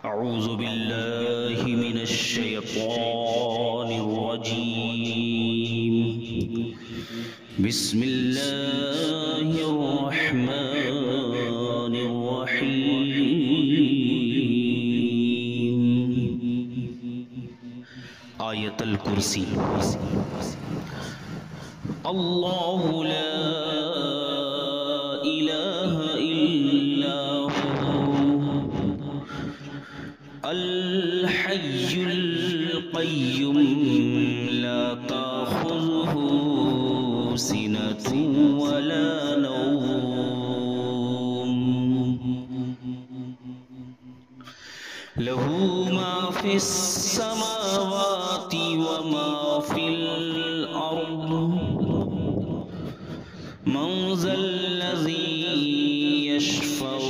أعوذ بالله من الشيطان الرجيم. بسم الله الرحمن الرحيم. آیت الکرسی. اللہ لا الہ الا الحي القيوم لا تأخذه سنة ولا نوم له ما في السماوات وما في الأرض من ذا الذي يشفع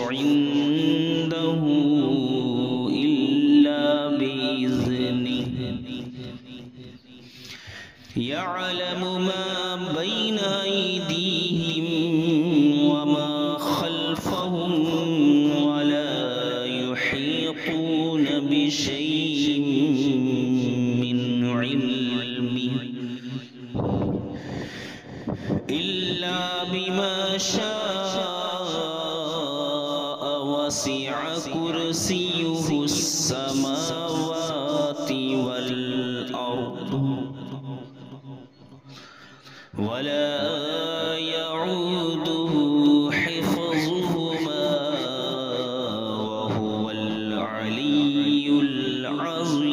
عنده يعلم ما بين أيديهم وما خلفهم ولا يحيطون بشيء من علمه إلا بما شاء وسع كرسيه السماوات والأرض ولا يعوده حفظهما وهو العلي العظيم.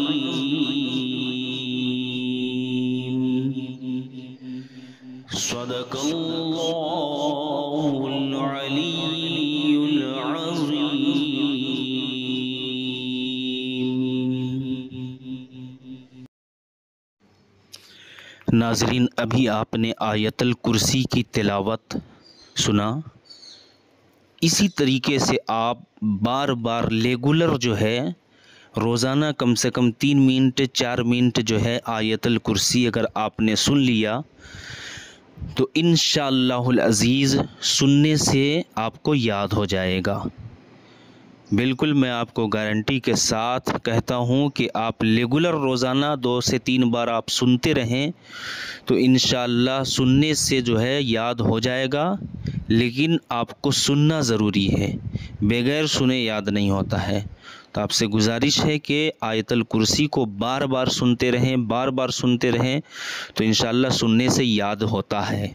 صدق الله العلي العظيم. ناظرین، ابھی آپ نے آیت الکرسی کی تلاوت سنا. اسی طریقے سے آپ بار بار ریگولر جو ہے روزانہ کم سے کم 3 منٹ 4 منٹ جو ہے آیت الکرسی اگر آپ نے سن لیا تو انشاءاللہ العزیز سننے سے آپ کو یاد ہو جائے گا. بالکل میں آپ کو گارنٹی کے ساتھ کہتا ہوں کہ آپ ریگولر روزانہ 2 سے 3 بار آپ سنتے رہیں تو انشاءاللہ سننے سے جو ہے یاد ہو جائے گا. لیکن آپ کو سننا ضروری ہے، بغیر سنے یاد نہیں ہوتا ہے. تو آپ سے گزارش ہے کہ آیت الکرسی کو بار بار سنتے رہیں، بار بار سنتے رہیں تو انشاءاللہ سننے سے یاد ہوتا ہے.